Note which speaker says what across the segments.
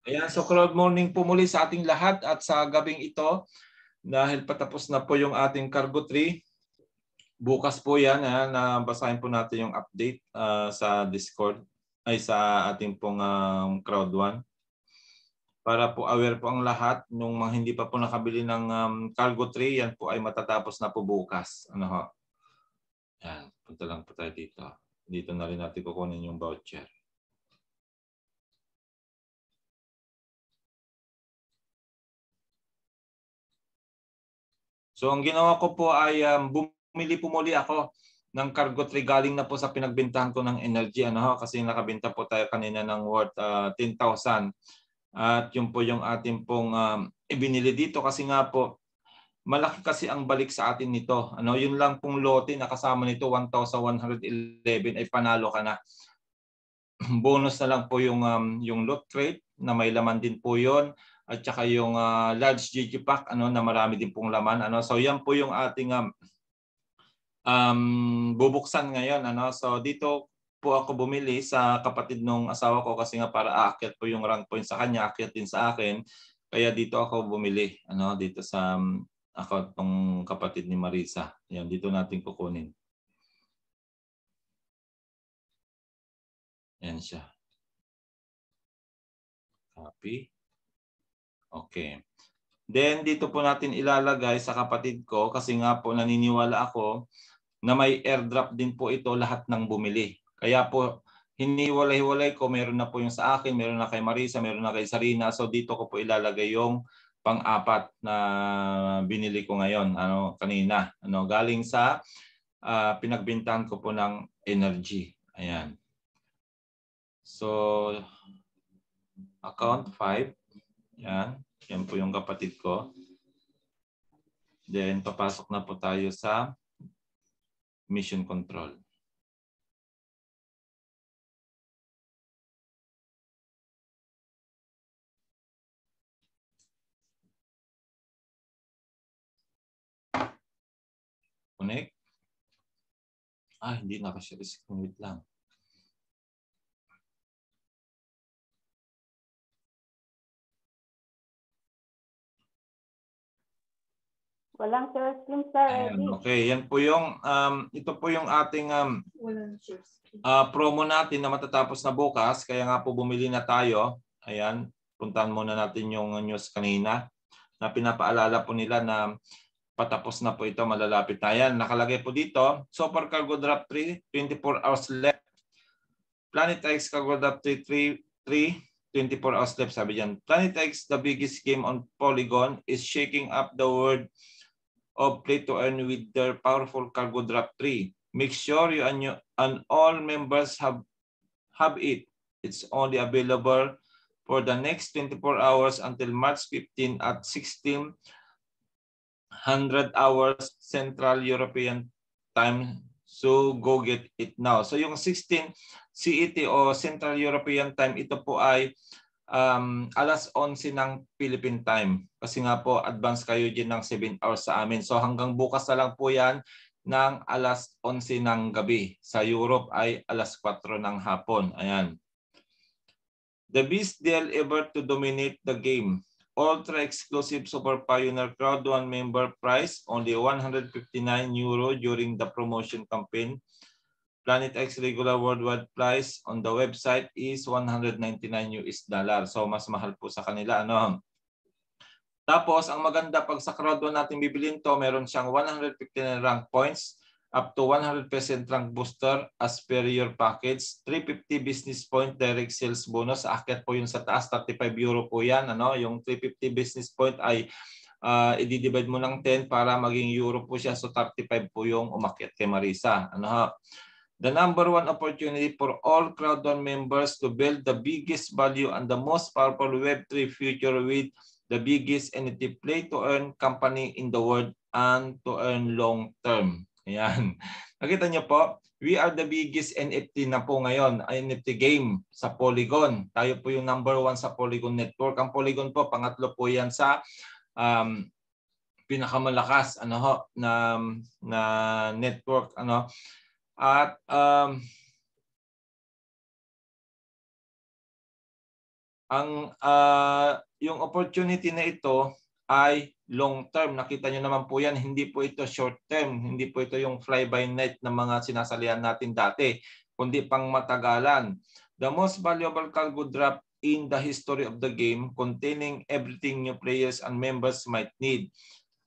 Speaker 1: Ayan, so crowd morning po muli sa ating lahat at sa gabing ito, dahil patapos na po yung ating cargo tree, bukas po yan, basahin po natin yung update sa Discord, ay sa ating pong crowd one. Para po aware po ang lahat, nung mga hindi pa po nakabili ng cargo tree, yan po ay matatapos na po bukas. Ano ho? Yan, punta lang po tayo dito. Dito na rin natin kukunin yung voucher. So ang ginawa ko po ay bumili po muli ako ng cargo tree galing na po sa pinagbentahan ko ng energy, ano ho, kasi nakabenta po tayo kanina ng worth 10,000. At yun po yung ating pong ibinili dito kasi nga po malaki kasi ang balik sa atin nito. Ano, yun lang pong lote na kasama nito 1,111 ay panalo ka na. Bonus na lang po yung loot crate na may laman din po yon, at saka yung large GG pack na marami din pong laman. So yan po yung ating bubuksan ngayon. So dito po ako bumili sa kapatid nung asawa ko kasi nga para aakyat po yung rank point sa kanya, aakyat din sa akin. Kaya dito ako bumili, dito sa ako tong kapatid ni Marisa. Yan, dito natin kukunin. Yan siya. Copy. Okay. Then dito po natin ilalagay sa kapatid ko kasi nga po naniniwala ako na may airdrop din po ito lahat ng bumili. Kaya po hiniwalay-hiwalay ko, meron na po yung sa akin, meron na kay Marisa, meron na kay Sarina. So dito ko po ilalagay yung pang-apat na binili ko ngayon, kanina, galing sa pinagbintahan ko po ng energy. Ayan. So account 5. Yan. Yan po yung kapatid ko. Then papasok na po tayo sa mission control. Connect. Hindi nakashare screen. Wait lang.
Speaker 2: Walang share screen, sir.
Speaker 1: Ayan, okay. Yan po yung, ito po yung ating promo natin na matatapos na bukas. Kaya nga po bumili na tayo. Ayan, puntahan muna natin yung news kanina na pinapaalala po nila na patapos na po ito, malalapit na yan. Nakalagay po dito, Super Cargo Drop 3, 24 hours left. Planet X Cargo Drop 3, 24 hours left, sabi dyan. Planet X, the biggest game on Polygon, is shaking up the world of play to earn with their powerful Cargo Drop 3. Make sure you and all members have it. It's only available for the next 24 hours until March 15 at 1600 hours Central European Time. So go get it now. So yung 16 CET o Central European Time, ito po ay alas 11 ng Philippine Time. Kasi nga po, advance kayo din ng 7 hours sa amin. So hanggang bukas na lang po yan ng alas 11 ng gabi. Sa Europe ay alas 4 ng hapon. Ayan. The best deal ever to dominate the game. Ultra exclusive Super Pioneer Crowd 1 member price, only €159 during the promotion campaign. Planet X regular worldwide price on the website is $199. So mas mahal po sa kanila. Tapos ang maganda, pag sa crowd 1 natin bibilin to, meron siyang 159 rank points up to 100% rank booster as per your package. 350 business point direct sales bonus. Aakyat po yun sa taas, €35 po yan. Yung 350 business point ay i-divide mo ng 10 para maging euro po siya. So 35 po yung umakyat kay Marisa. The number one opportunity for all Crowd1 members to build the biggest value and the most powerful Web3 future with the biggest NFT play-to-earn company in the world and to earn long-term. Ayan. Nakita niyo po, we are the biggest NFT na po ngayon, NFT game sa Polygon. Tayo po yung number one sa Polygon Network. Ang Polygon po, pangatlo po yan sa pinakamalakas na network. At yung opportunity na ito ay long term. Nakita nyo naman po yan, hindi po ito short term. Hindi po ito yung fly by night na mga sinasalihan natin dati, kundi pang matagalan. The most valuable cargo drop in the history of the game, containing everything new players and members might need,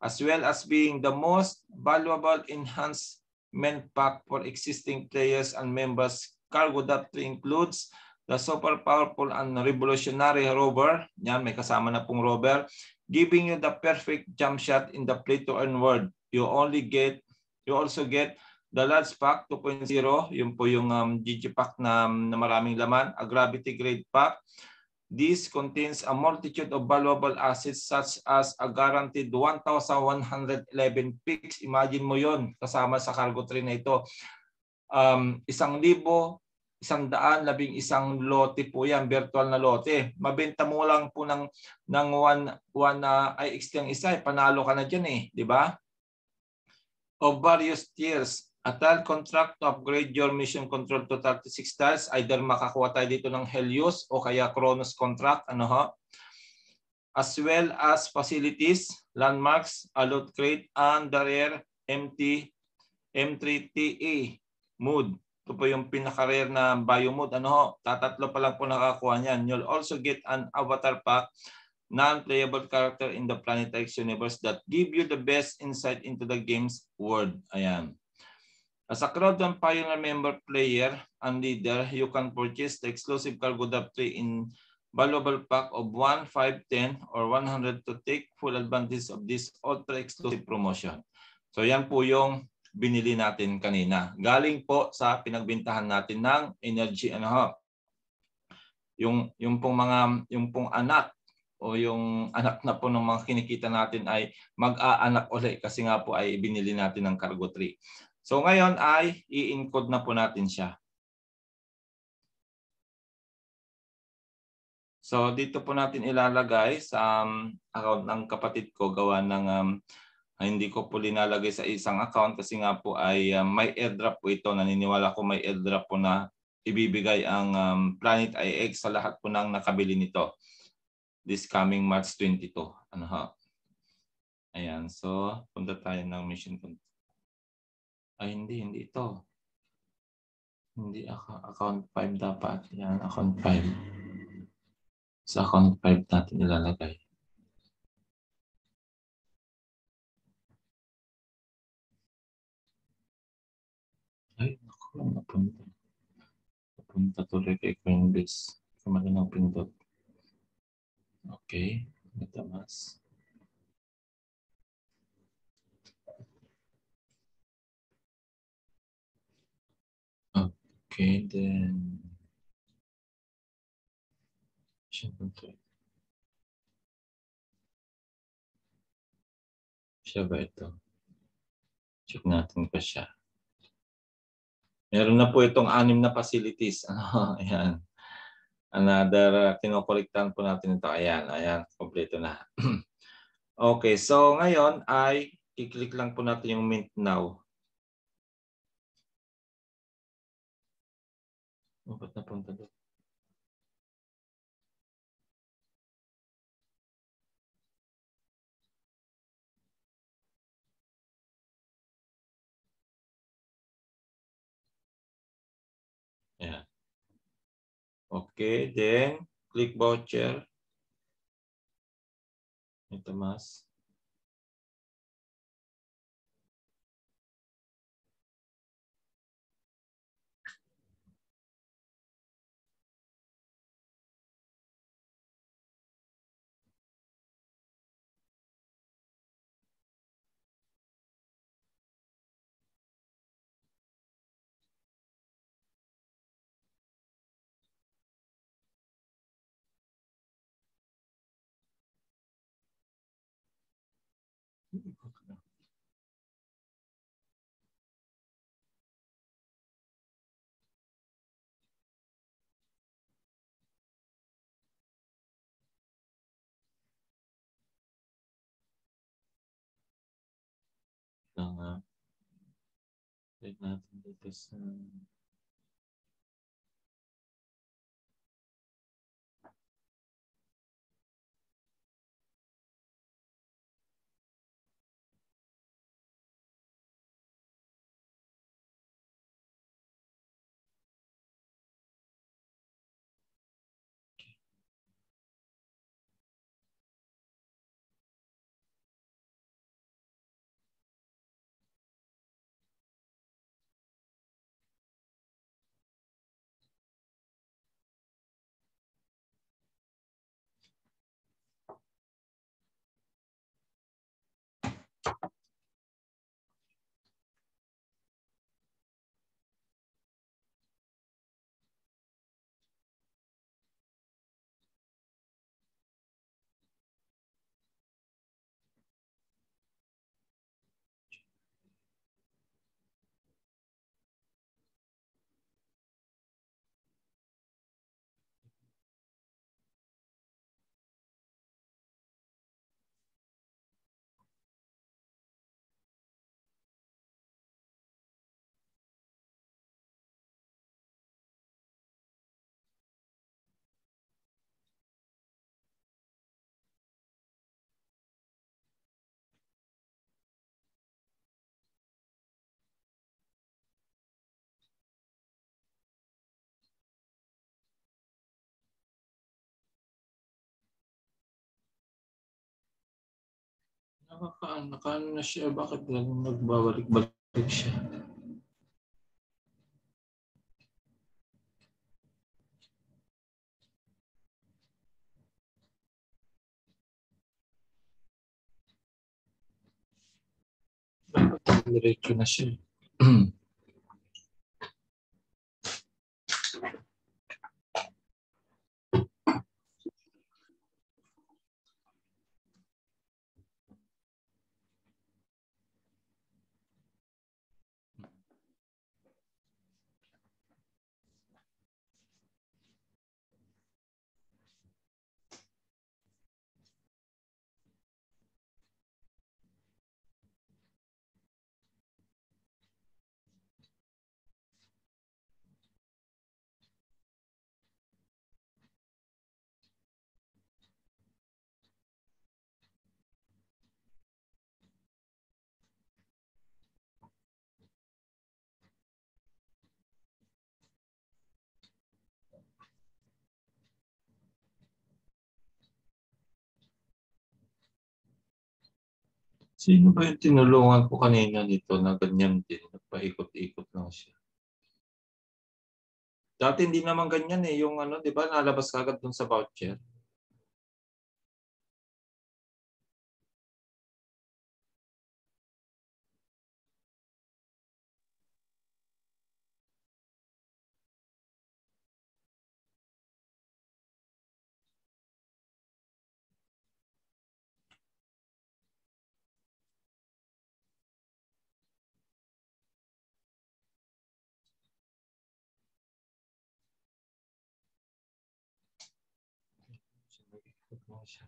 Speaker 1: as well as being the most valuable enhancement pack for existing players and members. Cargo drop 3 includes the super powerful and revolutionary rover. Yan, may kasama na pong rover, giving you the perfect jump shot in the play to earn world. You also get the large pack 2.0. Yun po yung GG pack na maraming laman. A gravity grade pack. This contains a multitude of valuable assets such as a guaranteed 1,111 picks. Imagine mo yon kasama sa cargo 3 na ito. 1,111 lote po yan, virtual na lote. Mabenta mo lang po ng 1 IXT ang isa, panalo ka na dyan eh, di ba? Of various tiers. A tile contract to upgrade your mission control to 36 tiles. Either makakuha tayo dito ng Helios o kaya Kronos contract. As well as facilities, landmarks, a loot crate, and the rare M3TA mood. Ito po yung pinaka-rare na bio mood. Tatatlo pa lang po nakakuha niyan. You'll also get an avatar pack, non-playable character in the Planet X universe that give you the best insight into the game's world. Ayan. As a Crowd Pioneer member, player, and leader, you can purchase the exclusive Cargo Drop 3 in valuable pack of 1, 5, 10, or 100 to take full advantage of this ultra-exclusive promotion. So yan po yung binili natin kanina. Galing po sa pinagbintahan natin ng Energy yung pong anak o yung anak na po ng mga kinikita natin ay mag-aanak ulit kasi nga po ay binili natin ng Cargo 3. So ngayon ay i-encode na po natin siya. So dito po natin ilalagay sa account ng kapatid ko, gawa ng hindi ko po linalagay sa isang account kasi nga po ay may airdrop po ito. Naniniwala ko may airdrop po na ibibigay ang Planet IX sa lahat po ng nakabili nito this coming March 22. Ayan, so punta tayo ng mission control. Ay, hindi ito. Hindi account 5 dapat. Yan, account 5. Sa account 5 natin ilalagay. Ay, naku, napunta. Napunta tuloy kay Coinbase. Kamali ng pindot. Okay, natamas. Okay, then siya ba ito? Check natin pa siya. Meron na po itong 6 na facilities. Ayan. Another, kinokolektahan po natin ito. Ayan, kompleto na. Okay, so ngayon ay i-click lang po natin yung Mint Now. Ba't napunta doon? Ayan. Okay, then click voucher. Ito mas. Click natin dito sa Nakaano na siya. Bakit nagbabalik-balik siya? Bakit diretso na siya? Sino ba yung tinulungan ko kanina nito na ganyan din? Nagpaikot-ikot lang siya. Dati hindi naman ganyan eh. Yung ano, di ba, nalabas kagad dun sa voucher. Nag-ikot lang siya.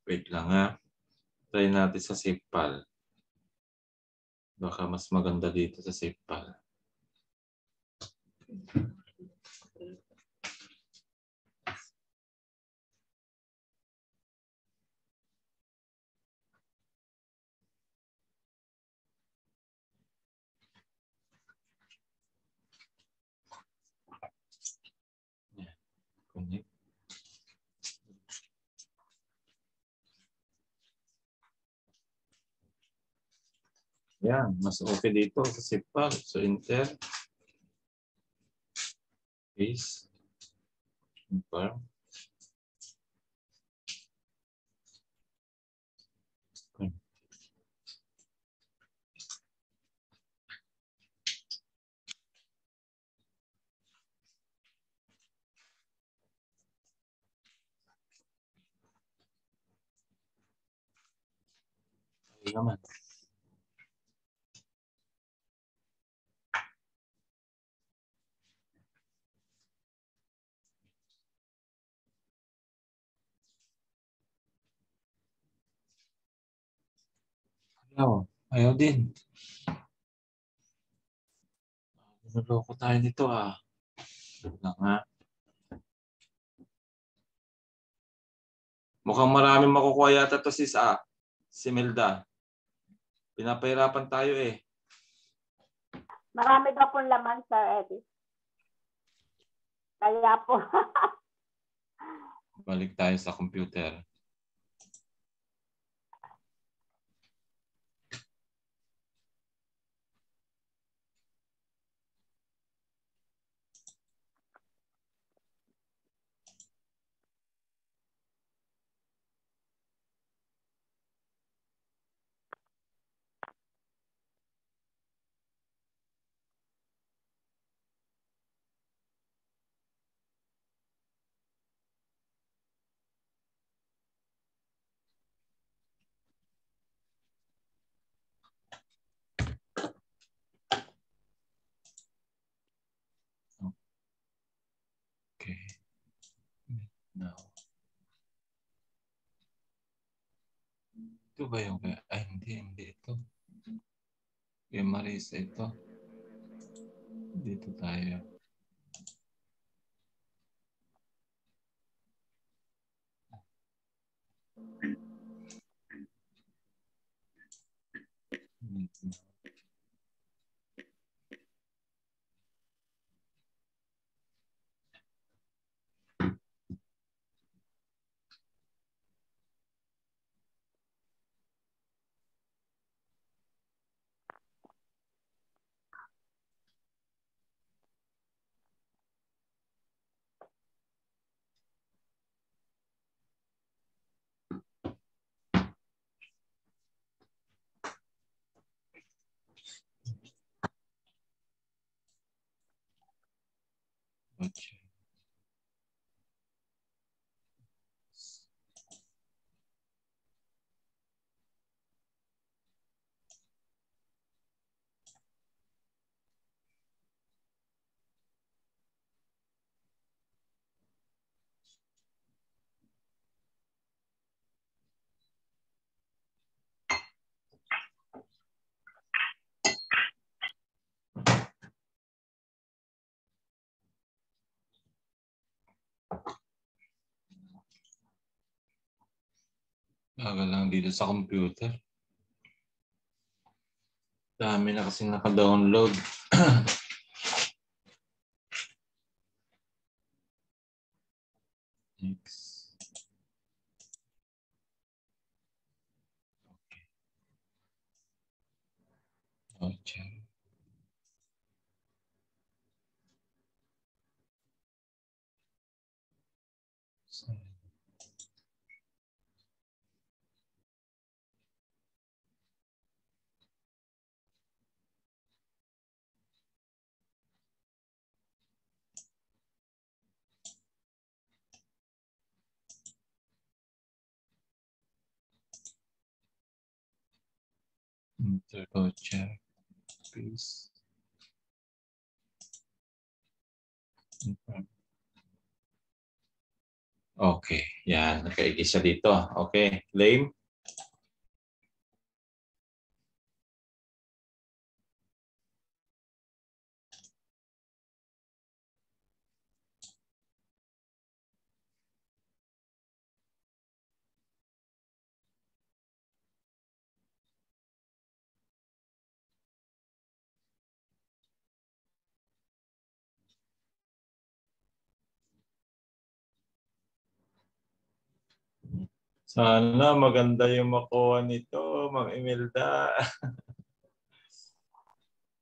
Speaker 1: Wait lang ha. Try natin sa SafePal. Baka mas maganda dito sa SafePal. Yeah. Connect. Yan, mas okay dito sa SafePal. So, enter. Paste. Confirm. Okay naman. Ayaw din. Naloko tayo nito ah. Na nga. Mukhang maraming makukuha yata to si Melda. Pinapahirapan tayo eh.
Speaker 2: Marami daw pong laman, Sir Eddie. Kaya po.
Speaker 1: Balik tayo sa computer. Okay. Now. Ito ba yung... Ay, hindi ito. Kaya Marisa ito. Dito tayo. Okay. Bagal lang dito sa computer. Dami na kasi naka-download. Next. Okay. So, interval check, please. Okay, yan. Nakaigi siya dito. Okay, lame. Sana maganda yung makuha nito, Ma'am Imelda.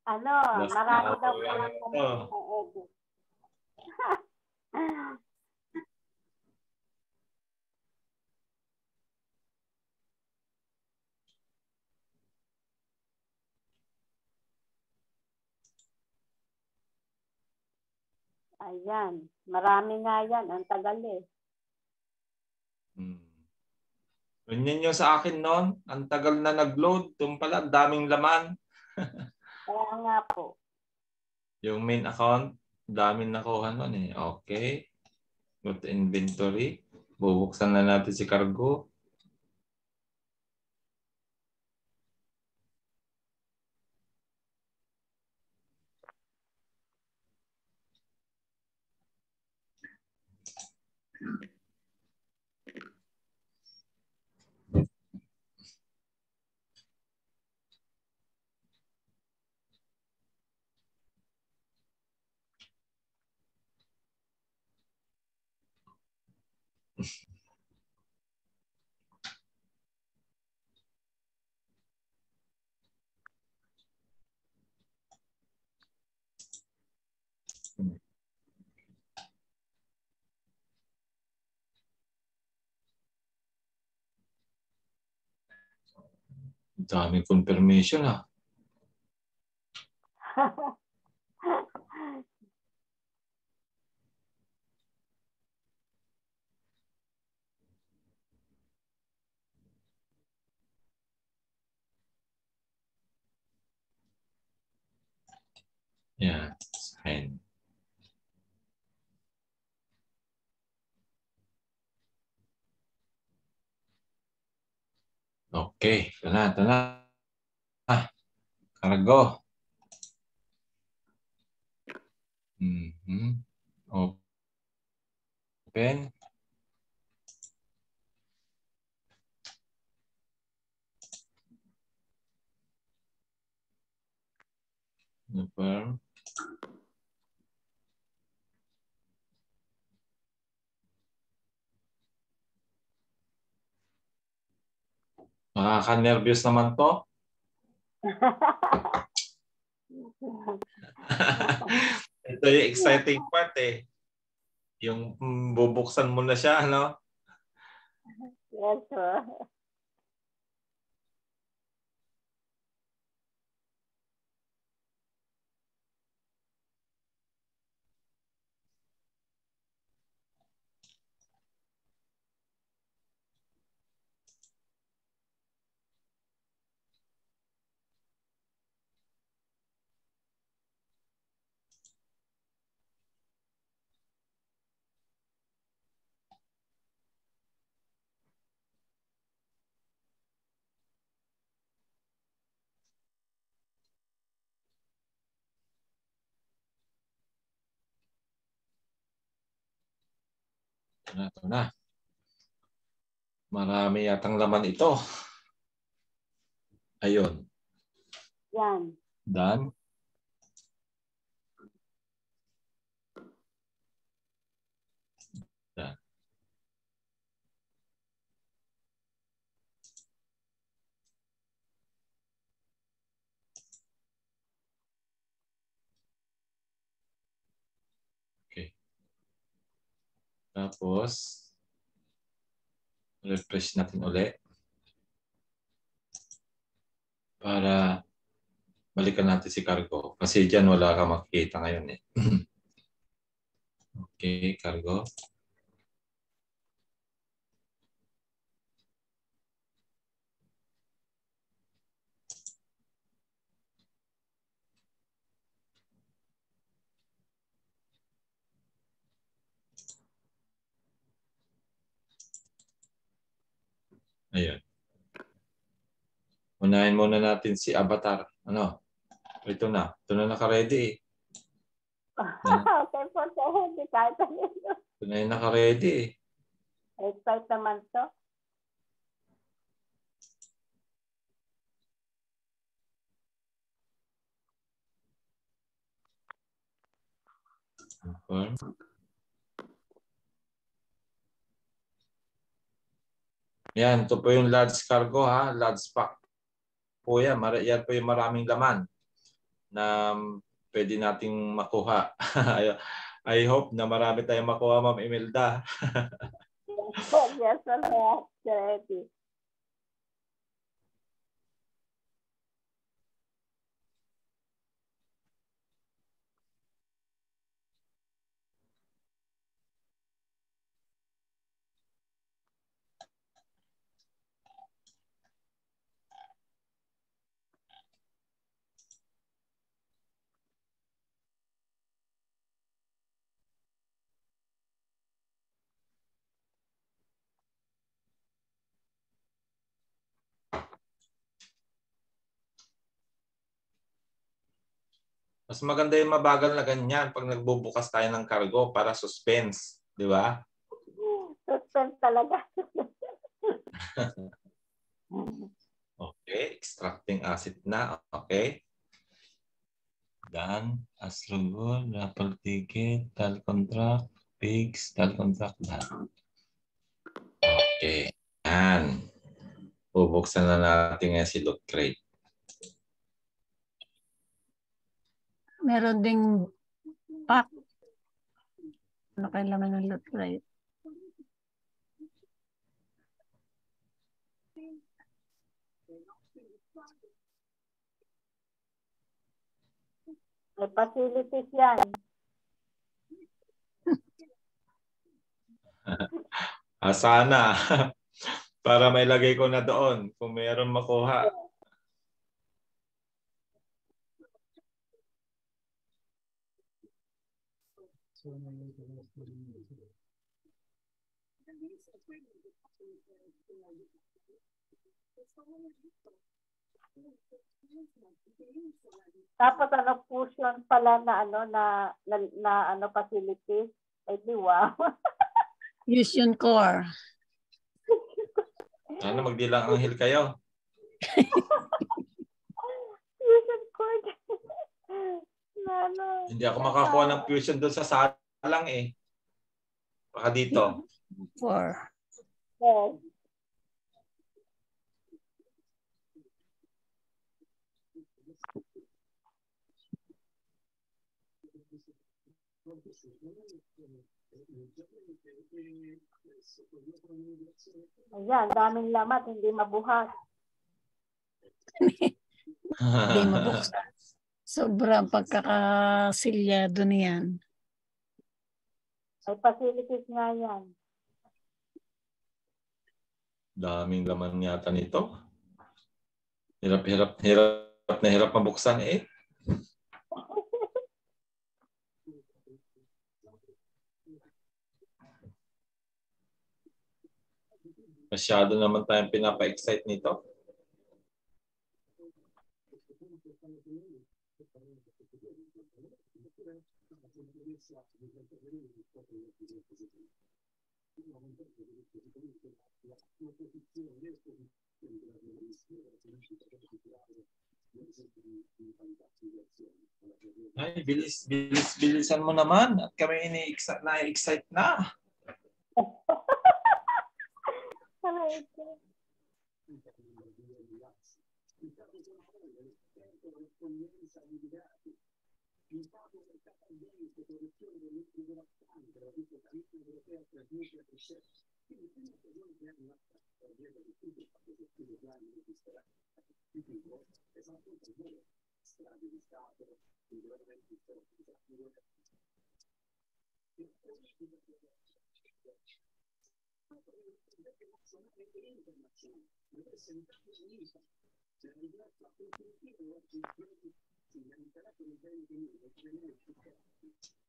Speaker 2: Ano,
Speaker 1: Last
Speaker 2: marami
Speaker 1: na
Speaker 2: daw
Speaker 1: ako
Speaker 2: po
Speaker 1: yan
Speaker 2: ang
Speaker 1: ito.
Speaker 2: edit. Ayan, marami nga yan. Ang tagal eh.
Speaker 1: Ganyan yung sa akin noon. Ang tagal na nag-load. Doon pala, ang daming laman.
Speaker 2: Kaya nga po.
Speaker 1: Yung main account, daming nakuha noon eh. Okay. Go to inventory. Bubuksan na natin si cargo. Daming confirmation ah. Yan. Sign. Okay. Ito na. Ito na. Cargo. Open. Confirm. Nakaka-nervous naman to. Ito yung exciting part eh. Yung bubuksan mo na siya, no?
Speaker 2: Yes, sir.
Speaker 1: Ito na. Marami yatang laman ito. Ayun.
Speaker 2: Yan.
Speaker 1: Done. Done. Okay. Tapos, refresh natin ulit para balikan natin si cargo. Kasi dyan wala ka makikita ngayon eh. Okay, cargo. Ayun. Unahin muna natin si Avatar. Ano? Ito na. Ito na naka-ready eh.
Speaker 2: Okay po, sir. Hindi kahit ano.
Speaker 1: Ito na yung naka-ready eh.
Speaker 2: Excited naman to.
Speaker 1: Confirm. Yan, ito po yung large cargo ha. Large pack po yan. Yan po yung maraming laman na pwede nating makuha. I hope na marami tayong makuha, Ma'am Imelda.
Speaker 2: Yes, sir. Ready.
Speaker 1: Mas maganda yung mabagal na ganyan pag nagbubukas tayo ng cargo para suspense. Di ba?
Speaker 2: Suspense talaga.
Speaker 1: Okay, extracting acid na. Okay. Done. Aslugod, raffle ticket, tal contract, pigs, tal contract, done. Okay. Yan. Bubuksan na natin ngayon si loot crate.
Speaker 3: Meron ding pack. Ano kailangan ng loot crate?
Speaker 2: May facilities yan.
Speaker 1: Sana. Para may lagay ko na doon kung mayroon makuha.
Speaker 2: Tapos ano, fusion pala na ano na ano facilities. Ay di wow.
Speaker 3: Fusion core.
Speaker 1: Sana magdilang anghel kayo.
Speaker 2: Fusion core. Ano,
Speaker 1: Hindi ako makakuha ng fusion doon sa salang eh. Baka dito.
Speaker 3: Core.
Speaker 2: yes. Ayan, daming lamat, hindi mabuhat.
Speaker 3: Hindi mabuksan. Sobrang pagkakasilyado niyan.
Speaker 2: May facilities nga yan.
Speaker 1: Daming laman yata nito. Hirap na hirap mabuksan eh. Masyado naman tayong pinapa-excite nito. Ay, bilisan mo naman. At kami na-excite na.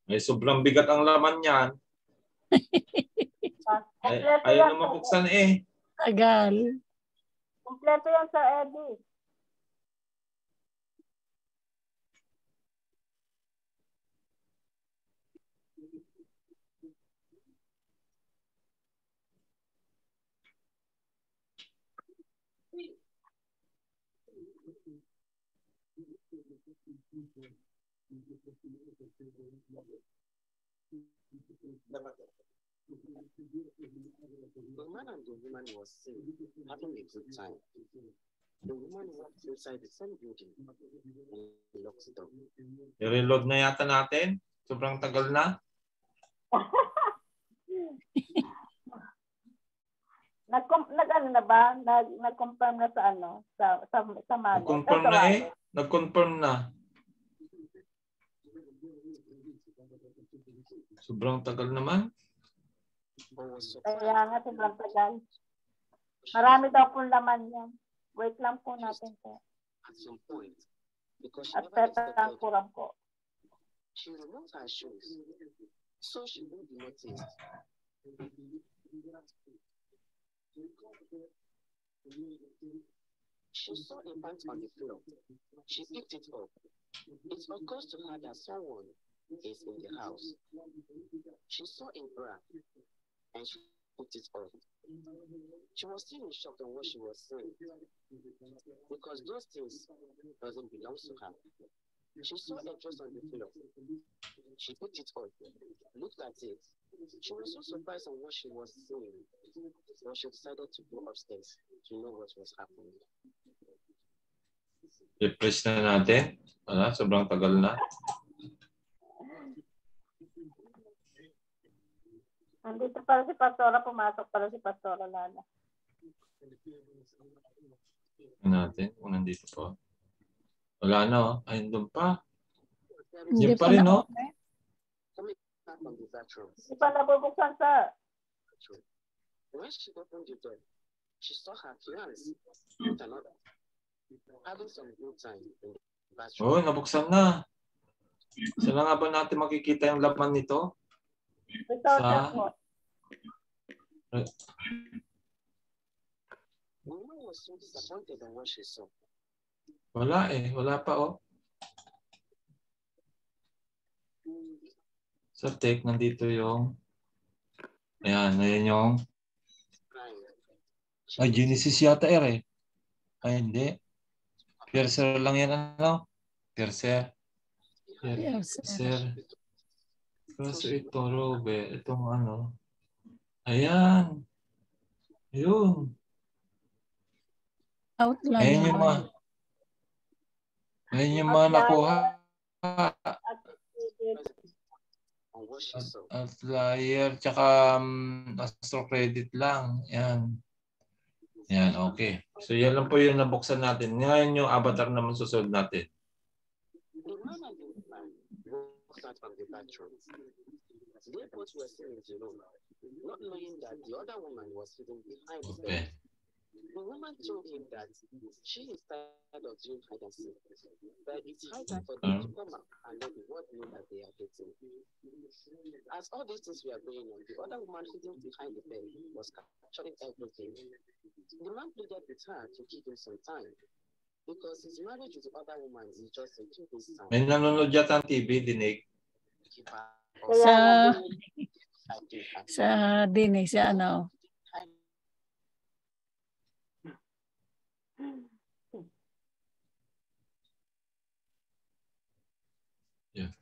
Speaker 1: Ay, sobrang bigat ang laman niyan. Ayaw na mabuksan eh.
Speaker 3: Tagal.
Speaker 2: Kompleto yan sa Eddie.
Speaker 4: The man and the woman was seen having a good time. The woman walked inside the same building and locked the door.
Speaker 1: I-reload na yata natin. Sobrang tagal na.
Speaker 2: Nag-ano na ba? Nag-confirm na sa ano? Sa Mali.
Speaker 1: Nag-confirm na eh. Nag-confirm na. Sobrang tagal naman.
Speaker 2: Kaya nga, sobrang tagal. Marami daw pong laman yan. Wait lang po natin po.
Speaker 4: At some point, because she
Speaker 2: At
Speaker 4: never
Speaker 2: peta
Speaker 4: expected
Speaker 2: ang kuram po.
Speaker 4: she removed her shoes, so she wouldn't be noticed. She saw a pant on the floor. She picked it up. It occurs to her that someone is in the house. She saw a bra and she picked it up. She was still in shock on what she was seeing because those things doesn't belong to her. She saw a dress on the floor. She picked it up, looked at it. She was so surprised on what she was seeing, so she decided to go upstairs to know what was happening.
Speaker 1: Refresh na natin. Wala, sobrang tagal na.
Speaker 2: Nandito pala si Pastora, pumasok pala si Pastora Lala.
Speaker 1: Natin kung nandito po. Wala na oh. Ay, doon pa.
Speaker 3: Hindi
Speaker 1: Yun pa rin oh.
Speaker 4: Coming back from the bathroom,
Speaker 2: Hindi pa nabubuksan sa...
Speaker 4: when she opened the door, she saw her fiancé with another, having some good time in the bathroom.
Speaker 1: Oh, nabuksan na. Saan nga ba natin makikita yung laman nito?
Speaker 2: Ito, po.
Speaker 4: The woman was so disappointed in what she saw.
Speaker 1: Wala eh. Wala pa oh. Sa take, nandito yung... Ayan, ayan yung... Ay, Genesis yata eh. Ay, hindi. Piercer lang yan ano? Piercer. Piercer. Kaso ito, Robe. Itong ano. Ayan. Ayun.
Speaker 3: Outline.
Speaker 1: Ayan yung mga... Ayan yung mga nakuha. Outlier, tsaka Astro Credit lang. Yan. Yan, okay. So yan lang po yung nabuksan natin. Ngayon yung avatar naman susunod natin.
Speaker 4: The man and the woman walked out from the bathroom. They both were still in the room, not knowing that the other woman was sitting behind the bed. The woman told him that she is tired of doing hide and seek, but it's high time for them to come out and let the world know that they are dating. As all these things were going on, the other woman sitting behind the bed was capturing everything. The man pleaded with her to give him some time because his marriage with the other woman is just in 2 days' time.
Speaker 1: May nanonood yata ang TV, dinig.
Speaker 4: Keep her
Speaker 3: Sa Sa din sa ano.
Speaker 1: Yeah.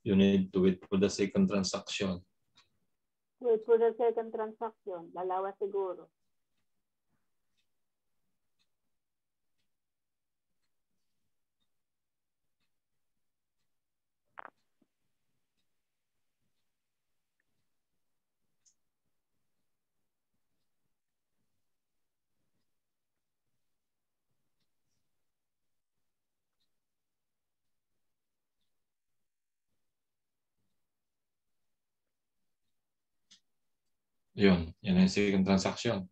Speaker 1: You need to wait for the second transaction.
Speaker 2: Wait for the second transaction. Dalawa siguro.
Speaker 1: Yun yung second transaction.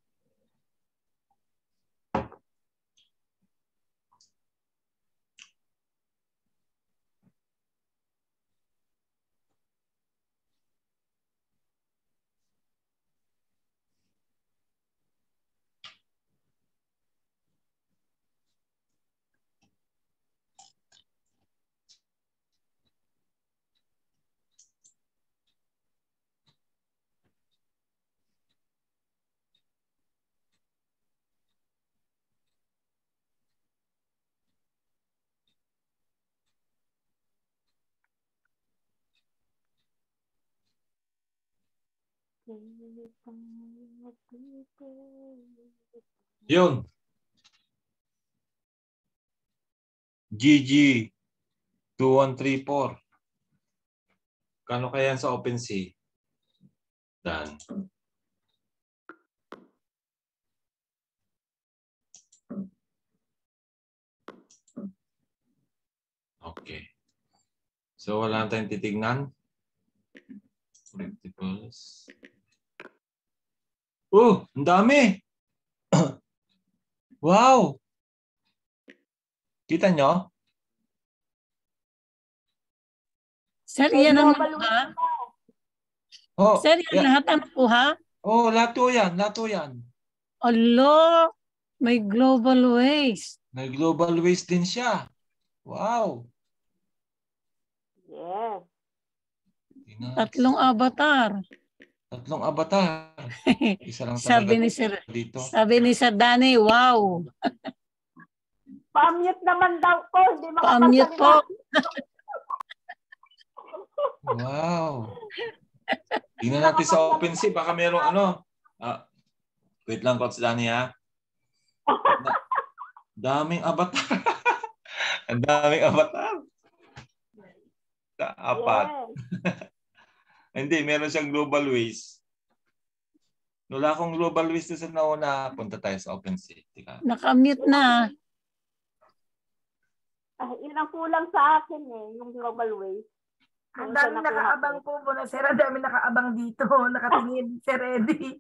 Speaker 1: Yun. GG 2134. Kano kaya sa OpenSea? Done. Okay. So wala tayong titignan. Multiples. Oh, ang dami. Wow. Kita nyo?
Speaker 3: Sir, yan ang nakuha?
Speaker 1: Oh,
Speaker 3: Sir, yan lahat ang nakuha?
Speaker 1: oh, lato yan. Lato yan.
Speaker 3: Alo, may global waste.
Speaker 1: May global waste din siya. Wow.
Speaker 2: Yes.
Speaker 3: Tatlong avatar.
Speaker 1: Tatlong avatar. Isa lang
Speaker 3: Sabi ni Sir, sabi ni Sir Danny, wow.
Speaker 2: Pa-mute naman daw ko. Hindi
Speaker 3: Pa-mute po.
Speaker 1: Wow. Tingnan natin sa OpenSea. Baka merong ano. Wait lang, Coach Danny, ha? Daming avatar. Ang daming avatar. Apat.
Speaker 2: Yes.
Speaker 1: Hindi, meron siyang global waste. Wala akong global waste sa nauna. Punta tayo sa OpenSea.
Speaker 3: Nakamute na.
Speaker 2: Yun ang kulang sa akin yung global waste.
Speaker 5: Ang dami nakaabang po muna, sir. Ang dami nakaabang dito. Nakatingin, Sir Eddie.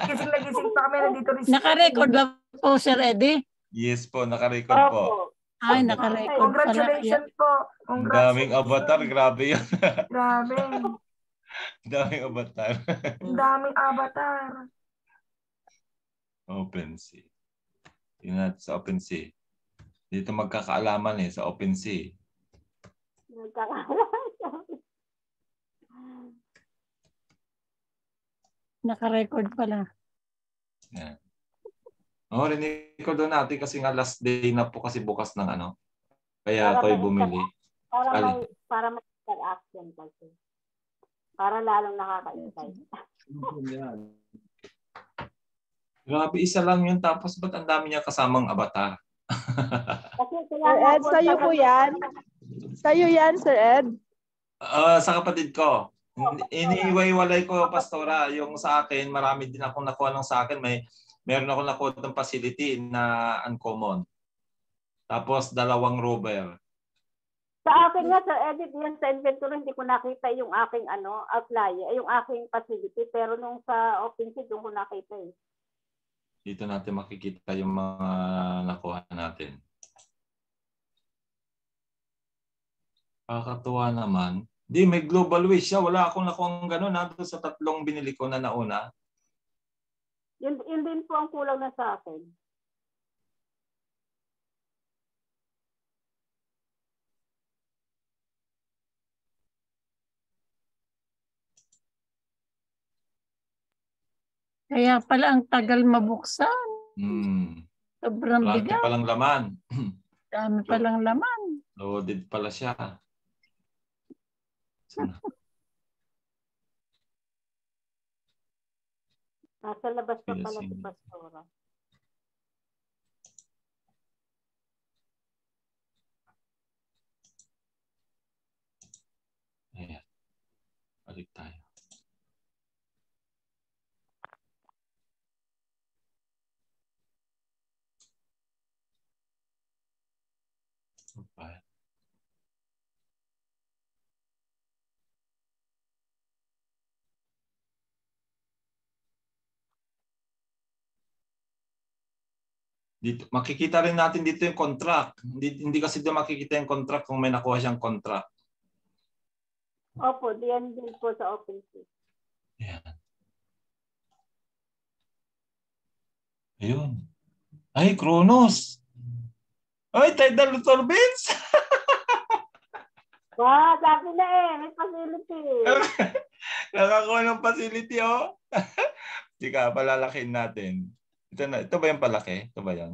Speaker 5: Gising na gising pa kami nandito rin.
Speaker 3: Naka-record ba po, Sir Eddie?
Speaker 1: Yes po, naka-record po.
Speaker 3: Ay, naka-record.
Speaker 5: Congratulations po.
Speaker 1: Ang daming avatar. Grabe yun.
Speaker 5: Grabe.
Speaker 1: Ang daming avatar.
Speaker 5: Ang daming avatar.
Speaker 1: OpenSea. Tingnan natin sa OpenSea. Dito magkakaalaman sa OpenSea.
Speaker 3: Naka-record pala.
Speaker 1: Yan. Oh, rinig ko doon natin kasi nga last day na po kasi bukas ng ano. Kaya ako'y bumili.
Speaker 2: Para may interaction kasi. Para lalong nakaka-excite.
Speaker 1: Grabe, isa lang yun. Tapos ba't ang dami niya kasamang avatar?
Speaker 2: Sir
Speaker 6: Ed, sa'yo po yan? Sa'yo yan, Sir Ed?
Speaker 1: Sa kapatid ko. Iniiway-walay ko, Pastora. Yung sa akin, marami din akong nakuha ng sa akin. Meron ako nakuha ng facility na uncommon. Tapos 2 rover.
Speaker 2: Sa akin nga, Sir Edith, yan sa inventory, hindi ko nakita yung aking outlier, yung aking facility. Pero nung sa OpenSea, doon ko nakita eh.
Speaker 1: Dito natin makikita yung mga nakuha natin. Kakatuwa naman. Di, may global waste siya. Wala akong nakuha gano'n na sa 3 binili ko na nauna.
Speaker 2: Yun din po ang kulang na sa akin.
Speaker 3: Kaya pala ang tagal mabuksan. Sobrang
Speaker 1: Marami
Speaker 3: bigat.
Speaker 1: palang laman.
Speaker 3: Dami palang laman.
Speaker 1: Loaded pala siya.
Speaker 2: Nasa labas pa pala si Pastora.
Speaker 1: Ayan. Balik tayo. Okay. Dito, makikita rin natin dito yung contract. Hindi kasi doon makikita yung contract kung may nakuha siyang contract.
Speaker 2: Opo, diyan din po sa OpenSea.
Speaker 1: Ayan. Ayun. Ay, Kronos. Ay, tidal turbines.
Speaker 2: Wow, sabi na eh, may facility.
Speaker 1: Nakakuha ng facility, oh. Sige, palalakin natin. Ito ba yung palaki? Ito ba yan?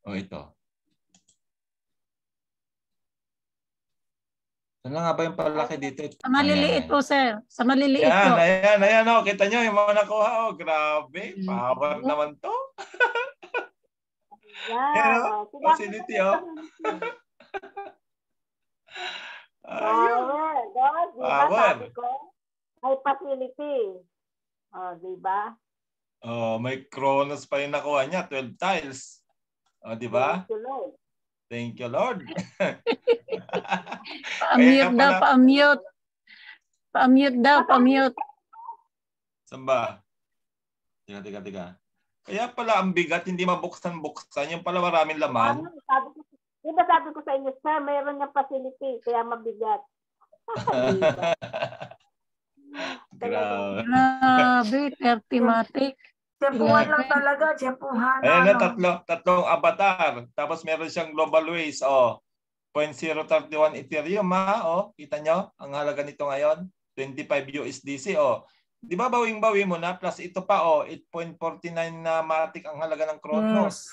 Speaker 1: O ito. Ito na nga ba yung palaki dito?
Speaker 3: Sa maliliit po, sir. Sa maliliit po.
Speaker 1: Ayan. Oh. Kita nyo yung mga nakuha. Oh, grabe. Power naman to.
Speaker 2: Yeah.
Speaker 1: Facility, oh.
Speaker 2: Power.
Speaker 1: Power.
Speaker 2: Sabi ko, may facility. Diba?
Speaker 1: Oh, may Kronos pa yung nakuha niya, 12 tiles. Oh, di ba?
Speaker 2: Thank you, Lord.
Speaker 1: Thank you, Lord.
Speaker 3: Pa-mute daw, pa-mute. Pa-mute daw, pa-mute.
Speaker 1: Saan ba? Tiga. Kaya pala ang bigat, hindi mabuksan-buksan. Yung pala maraming laman.
Speaker 2: Sabi ko sa inyo, sir, mayroon niyang facility, kaya mabigat.
Speaker 1: Grabe,
Speaker 3: 30matic.
Speaker 5: Tsempuhan lang talaga, tsempuhan.
Speaker 1: Ayan na, tatlong avatar. Tapos meron siyang global waste. 0.031 Ethereum, ha? Kita nyo? Ang halaga nito ngayon, 25 USDC. Di ba bawing-bawi mo na? Plus ito pa, 8.49 na matic ang halaga ng Kronos.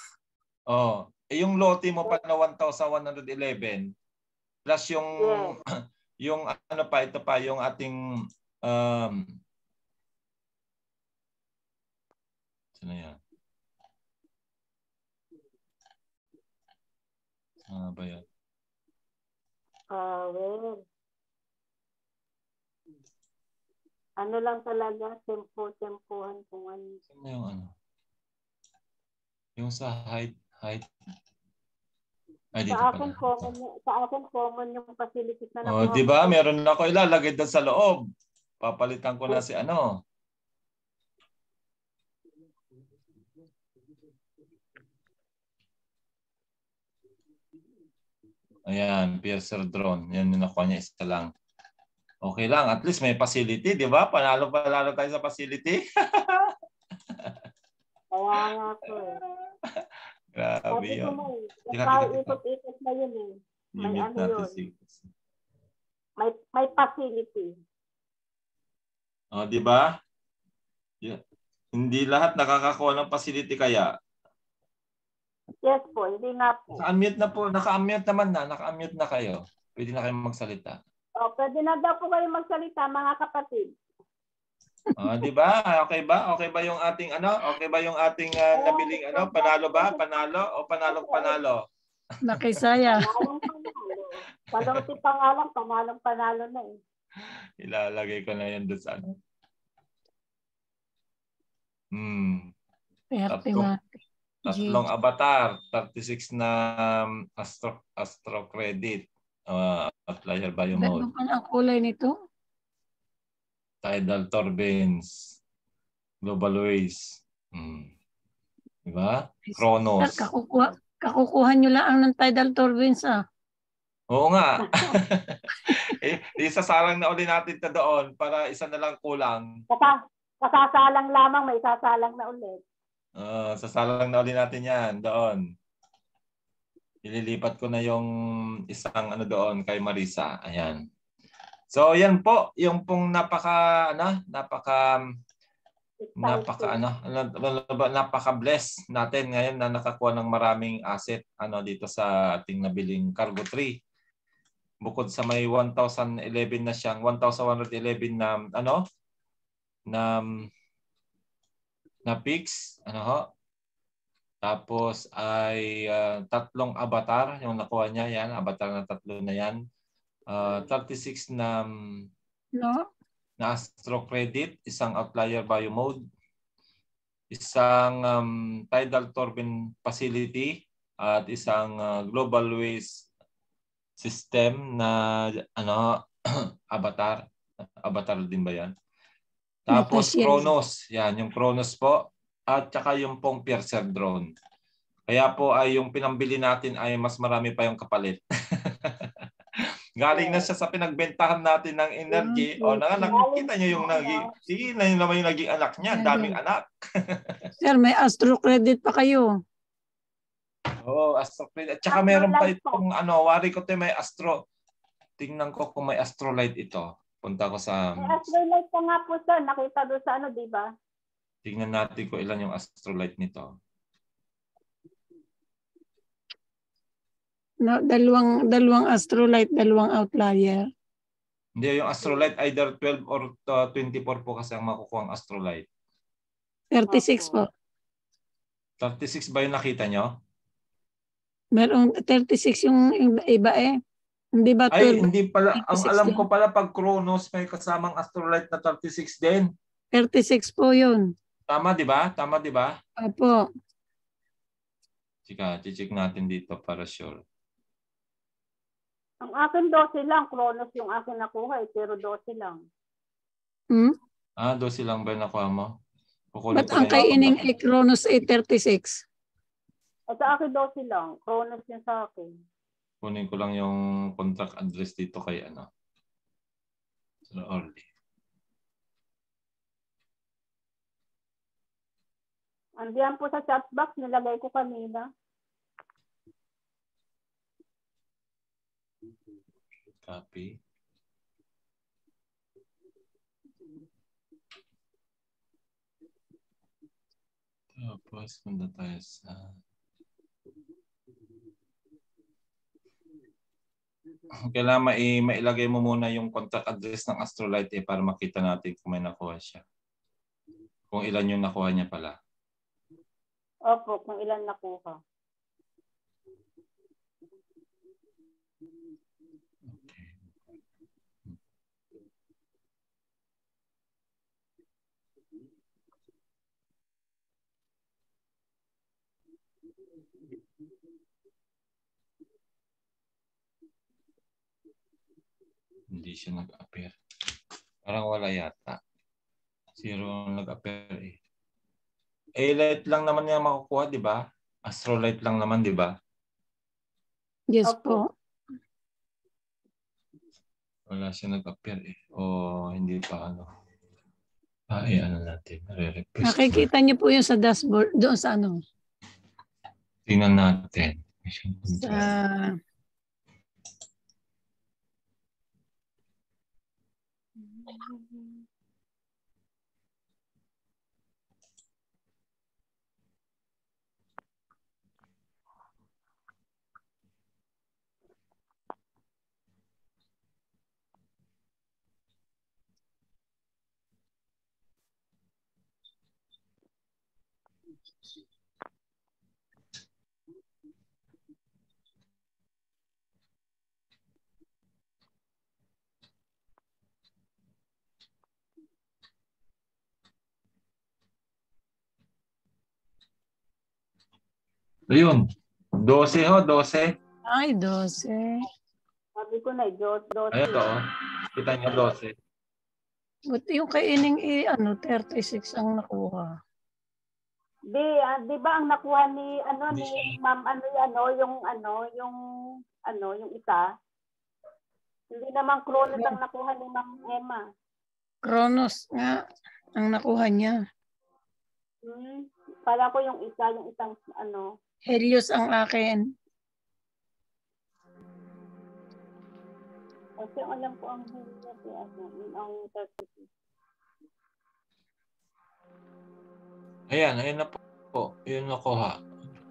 Speaker 1: Yes. Yung lote mo pa na 1,111. Plus yung, yung ano pa, ito pa, yung ating saan na yan? Saan ba yan?
Speaker 2: Well, ano lang talaga, tempuhan kung ano.
Speaker 1: Saan yung ano? Yung sa height. Ay, dito
Speaker 2: sa akin common yung facilities na nakuha.
Speaker 1: Di ba? Meron ako ilalagay doon sa loob. Papalitan ko na si ano. Ayan, piercer drone. Yan yung nakuha niya, isa lang. Okay lang, at least may facility, di ba? Panalo tayo sa facility.
Speaker 2: Kaya nga po.
Speaker 1: Grabe yun.
Speaker 2: Ikot-ikot na yun eh. May ano yun. May facility.
Speaker 1: Di ba? Yeah. Hindi lahat nakakakuha ng facility kaya.
Speaker 2: Yes po, hindi nga po.
Speaker 1: Naka-unmute na po. Naka-unmute naman na. Naka-unmute na kayo. Pwede na kayo magsalita.
Speaker 2: Pwede na daw po kayo magsalita, mga kapatid.
Speaker 1: Di ba? Okay ba? Okay ba yung ating Okay ba yung ating nabiling Panalo ba? Panalo o panalo?
Speaker 3: Nakisaya.
Speaker 2: Palong pangalan, panalo na eh.
Speaker 1: Ilalagay ko na yan doon sa
Speaker 3: Pertimatic.
Speaker 1: Tatlong avatar, 36 na astro credit, outlier bio mode.
Speaker 3: Ganda pa ang kulay nito.
Speaker 1: Tidal turbines, global waves. Diba? Kronos.
Speaker 3: Sir, kakukuha nyo lang ng tidal turbines
Speaker 1: Oo nga. Isasalang na uli natin ito doon para isa na lang kulang.
Speaker 2: Kasasalang lamang, may sasalang na ulit.
Speaker 1: Sasalang na uli natin yan doon. Ililipat ko na yung isang doon kay Marisa. Ayan. So yan po, yung pong napaka-bless natin ngayon na nakakuha ng maraming asset dito sa ating nabiling cargo tree. Bukod sa may 1,011 na siyang 1,111 na pics, Tapos ay tatlong avatar yung nakuha niya, yan, avatar na tatlo na yan. 36 na astro credit, isang outlier bio mode, isang tidal turbine facility at isang global waste system na avatar din ba yan? Tapos Kronos, yan yung Kronos po, at saka yung pong Piercer drone. Kaya po ay yung pinambili natin ay mas marami pa yung kapalit. Galing na siya sa pinagbentahan natin ng energy. O nakikita niyo yung naman yung naging anak niya. Daming anak.
Speaker 3: Sir, may astro credit pa kayo.
Speaker 1: Oo, astro credit. At saka meron pa itong wari ko may astro. Tingnan ko kung may astrolight ito. Punta ko sa...
Speaker 2: May astrolight pa nga po sir. Nakita doon sa di ba?
Speaker 1: Tingnan natin kung ilan yung astrolight nito.
Speaker 3: No, dalawang astrolight, dalawang outlier.
Speaker 1: Hindi, yung astrolight either 12 or 24 po kasi ang makukuha ang astrolight.
Speaker 3: 36 po.
Speaker 1: 36 ba yung nakita nyo?
Speaker 3: Merong 36 yung iba Hindi ba 12?
Speaker 1: Ay, hindi pala. Ang alam
Speaker 3: din.
Speaker 1: ko pala pag Kronos may kasamang astrolight na 36 din.
Speaker 3: 36 po yun.
Speaker 1: Tama, di ba? Tama, di ba?
Speaker 3: Opo.
Speaker 1: Sige, check natin dito para sure.
Speaker 2: Ang akin 12 lang. Kronos yung akin nakuha pero 12 lang.
Speaker 1: 12 lang ba nakuha mo?
Speaker 3: Ba't ang kay ining Kronos ay 36?
Speaker 2: At sa akin 12 lang. Kronos yung sa akin.
Speaker 1: Kunin ko lang yung contract address dito kay Orly.
Speaker 2: Andiyan po sa chat box, nilagay ko kanina.
Speaker 1: Copy. Tapos, punta tayo sa... Kailangan mailagay mo muna yung contact address ng astrolight para makita natin kung may nakuha siya. Kung ilan yung nakuha niya pala.
Speaker 2: Opo, kung ilan nakuha.
Speaker 1: Hindi siya nag-appear. Parang wala yata. 0 nag-appear light lang naman niya makukuha, di ba? Astrolight lang naman, di ba?
Speaker 3: Yes po.
Speaker 1: Wala siya nag-appear O hindi pa natin.
Speaker 3: Nakikita niyo po yun sa dashboard, doon sa
Speaker 1: Tingnan natin.
Speaker 3: Sa...
Speaker 1: Ayun. 12 ho, 12.
Speaker 3: Ay, 12.
Speaker 2: Sabi ko na, Diyos.
Speaker 1: Ayun to. Kita niyo 12.
Speaker 3: Buti yung kay Ining 36 ang nakuha.
Speaker 2: Di ba ang nakuha ni
Speaker 1: Hindi siya.
Speaker 2: Ma'am yung isa. Hindi naman Kronos ang nakuha ni Ma'am Emma.
Speaker 3: Kronos nga ang nakuha niya.
Speaker 2: Pala ko yung isang
Speaker 3: Helios ang akin.
Speaker 2: Kasi alam ko ang Helios yun ang 36.
Speaker 1: Ayan na po. Yun nakuha.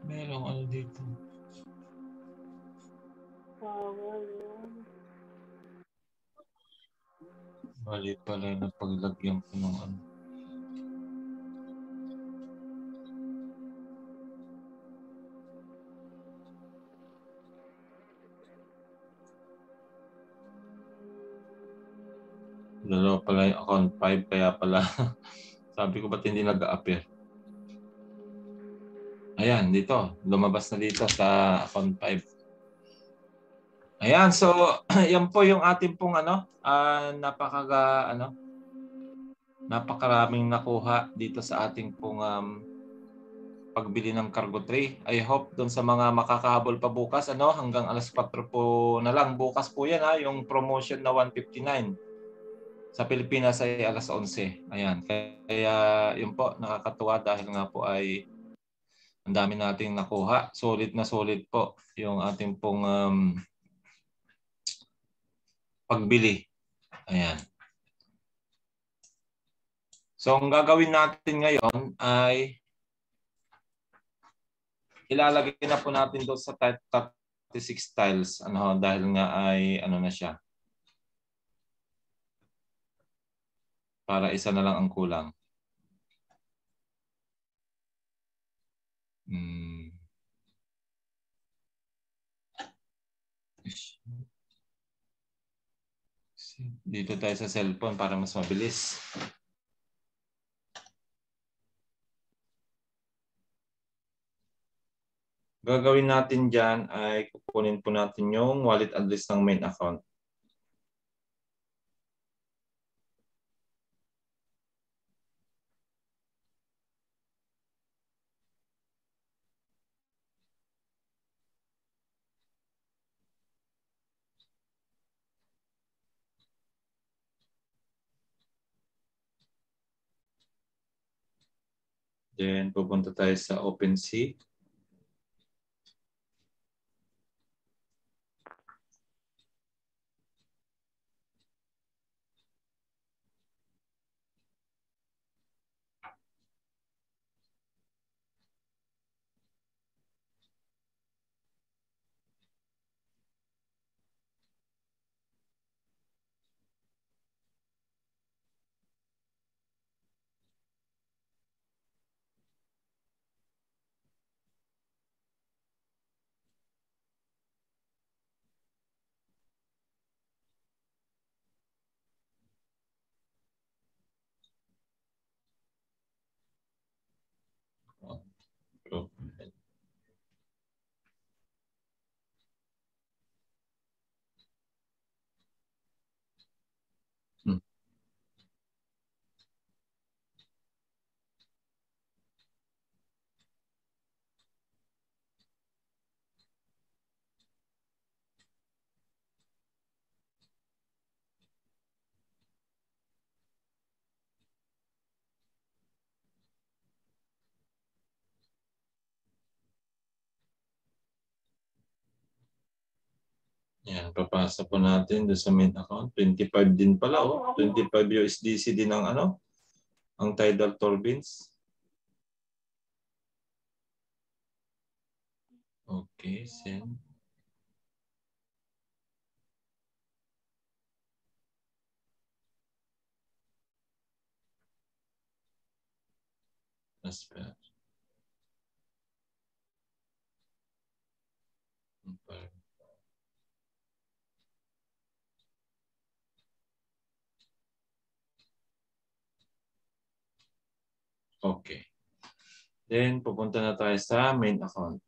Speaker 1: Merong ano dito. Mali pala yung paglagyan ko ng ano. Dalawa pala yung account 5, kaya pala sabi ko ba't hindi nag-a-appear. Ayan, dito. Lumabas na dito sa account 5. Ayan, so yan po yung ating pong napakaraming nakuha dito sa ating pong pagbili ng cargo tray. I hope doon sa mga makakahabol pa bukas, hanggang alas 4 po na lang. Bukas po yan, yung promotion na 159. Sa Pilipinas ay alas 11. Ayan. Kaya yun po, nakakatuwa dahil nga po ay ang dami nating nakuha. Solid na solid po yung ating pong pagbili. Ayan. So, ang gagawin natin ngayon ay ilalagay na po natin doon sa 36 tiles. Dahil nga ay na siya. Para isa na lang ang kulang. Dito tayo sa cellphone para mas mabilis. Gagawin natin dyan ay kukunin po natin yung wallet address ng main account. Then pupunta tayo sa OpenSea. Yan, papasa po natin doon sa main account. 25 din pala, 25 USDC din ang ang tidal turbines. Okay, send. Transfer. Okay. Then, pupunta na tayo sa main account.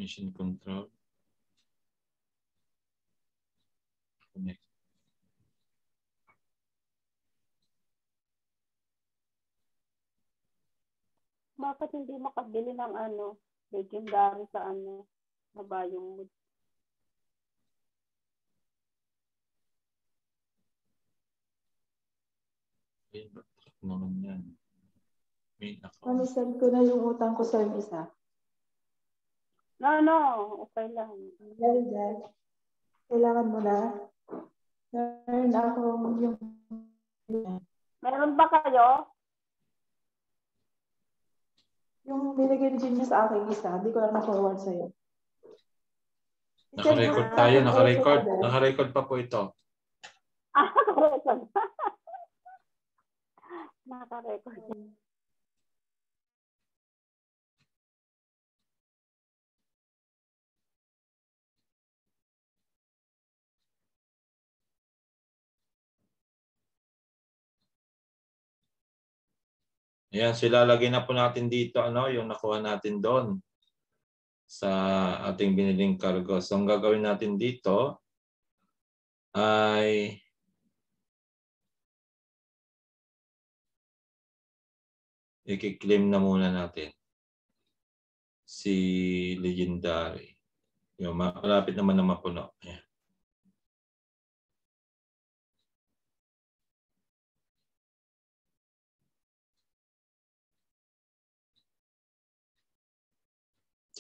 Speaker 1: Mission control. Connect.
Speaker 2: Bakit hindi makabili ng legendary sa Mabayong Mood?
Speaker 1: Ay, ba't naman yan? May account.
Speaker 6: Send ko na yung utang ko sa isa.
Speaker 2: No, okay lang.
Speaker 6: Dahil dyan, kailangan mo na. Meron ako yung...
Speaker 2: Meron ba kayo?
Speaker 6: Yung binigay din niya sa akin isa, hindi ko lang na-forward sa'yo.
Speaker 1: Naka-record tayo, naka-record. Naka-record pa po ito.
Speaker 2: Naka-record. Naka-record.
Speaker 1: Ayan, so ilalagay na po natin dito yung nakuha natin doon sa ating biniling cargo. So ang gagawin natin dito ay i-claim na muna natin si Legendary. Yung malapit naman na mapuno. Ayan.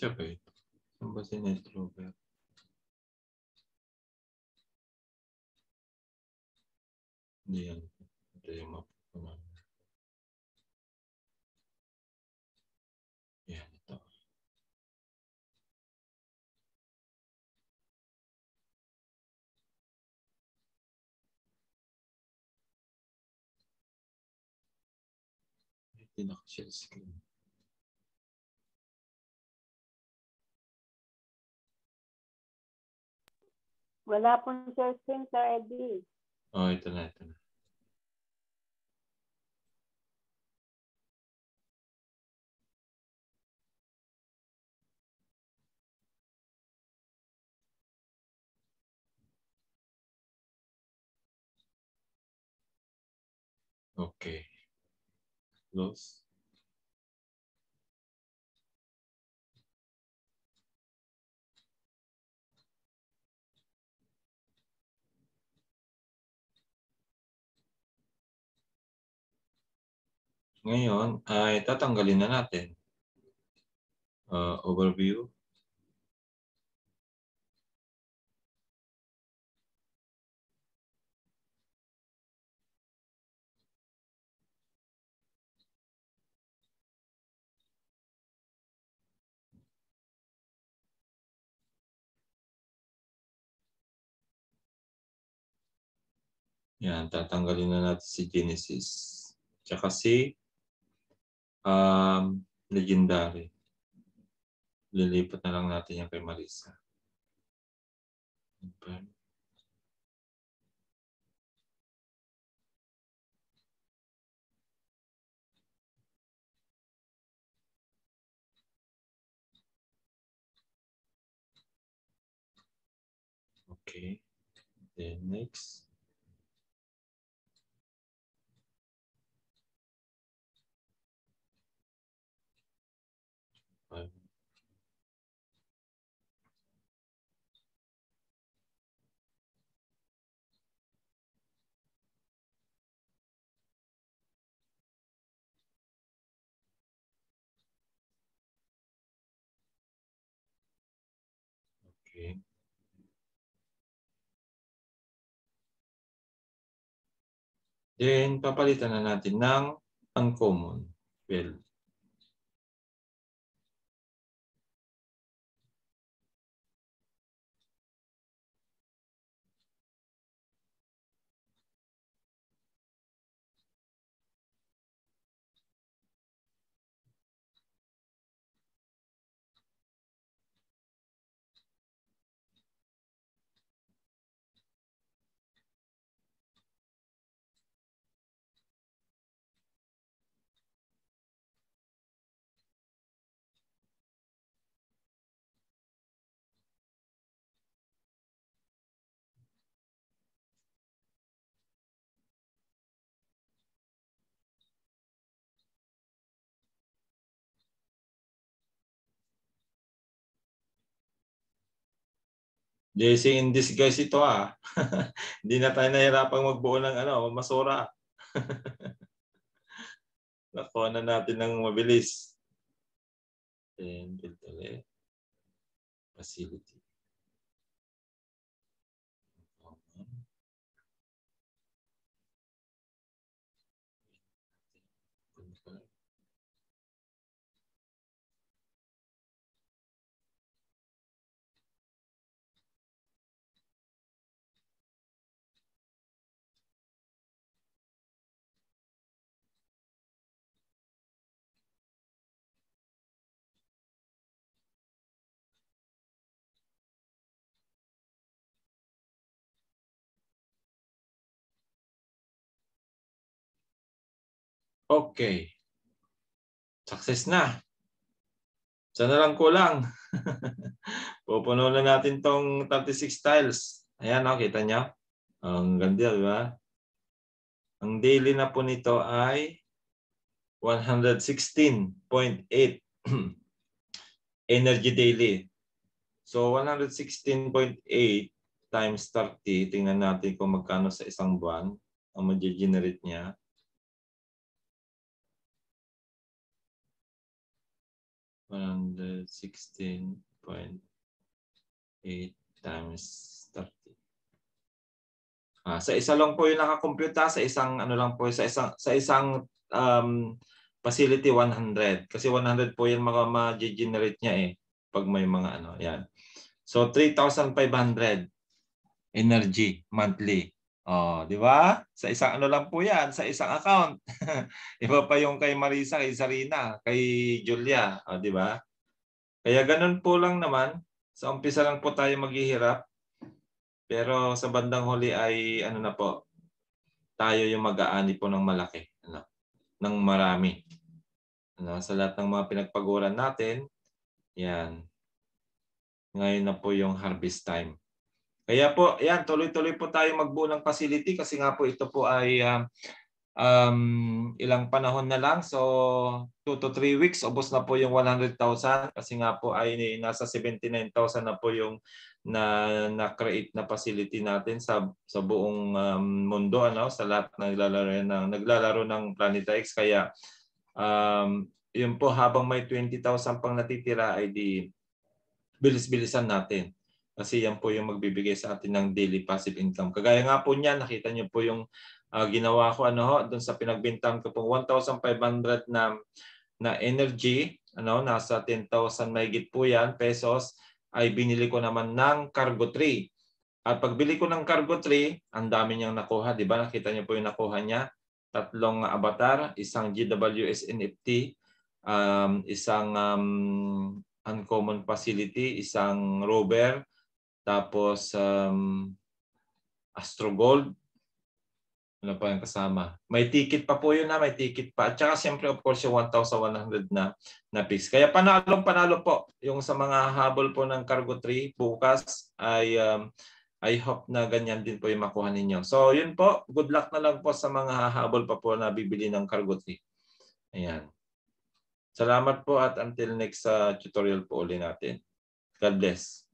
Speaker 1: Siyempre, saan ba si Netrover? Hindi yan. Ito yung mapupuno. Yan, ito. Hindi naka-share screen.
Speaker 2: Wala pong share screen, Sir Eddie.
Speaker 1: Oh, ito na, ito na. Okay. Close. Ngayon ay tatanggalin na natin. Overview. Yan, tatanggalin na natin si Genesis. Tsaka si Legendary. Lilipat na lang natin yan kay Marisa. Okay. Then next. Okay. Then, papalitan na natin ng uncommon. Well, Blessing in disguise ito ah. Hindi na tayo nahirapang magbuo ng masura. Nakuha na natin ng mabilis. And ulit. Facility. Okay. Success na. Sana lang kulang. Pupuno na natin tong 36 tiles. Ayan, kita nyo? Ang ganda, di ba? Ang daily na po nito ay 116.8 energy daily. So, 116.8 times 30. Tingnan natin kung magkano sa isang buwan ang mag-generate niya. $116.8 times 30. Sa isa lang po yung nakakompute, sa isang lang po, sa isang facility 100 kasi 100 po yung ma-generate niya pag may mga yan. So 3,500 energy monthly. Oh, di ba? Sa isang lang po yan, sa isang account. Iba pa yung kay Marisa, kay Sarina, kay Julia, di ba? Kaya ganun po lang naman. Sa umpisa lang po tayo maghihirap. Pero sa bandang huli ay na po, tayo yung mag-aani po ng malaki, ng marami. Sa lahat ng mga pinagpaguran natin, yan. Ngayon na po yung harvest time. Kaya po, yan, tuloy-tuloy po tayo magbuo ng facility kasi nga po ito po ay ilang panahon na lang. So, 2 to 3 weeks, ubos na po yung 100,000 kasi nga po ay nasa 79,000 na po yung na-create na facility natin sa buong mundo, sa lahat ng naglalaro ng Planeta X. Kaya, yun po, habang may 20,000 pang natitira ay di bilis-bilisan natin. Kasi yan po yung magbibigay sa atin ng daily passive income. Kagaya nga po niyan, nakita niyo po yung ginawa ko doon sa pinagbintahan ko pong 1,500 na energy, nasa 10,000 mahigit po yan pesos, ay binili ko naman ng cargo tree. At pagbili ko ng cargo tree, ang dami niyang nakuha, di ba? Nakita niyo po yung nakuha niya. 3 avatar, isang GWS NFT, isang uncommon facility, isang rover, tapos Astro Gold. Ano pa yung kasama? May ticket pa po yun may ticket pa. At saka siyempre of course yung 1,100 na picks. Kaya panalo po yung sa mga habol po ng cargo tree bukas ay I hope na ganyan din po yung makuha ninyo. So yun po, good luck na lang po sa mga hahabol pa po na bibili ng cargo tree. Ayan. Salamat po at until next tutorial po ulit natin. God bless.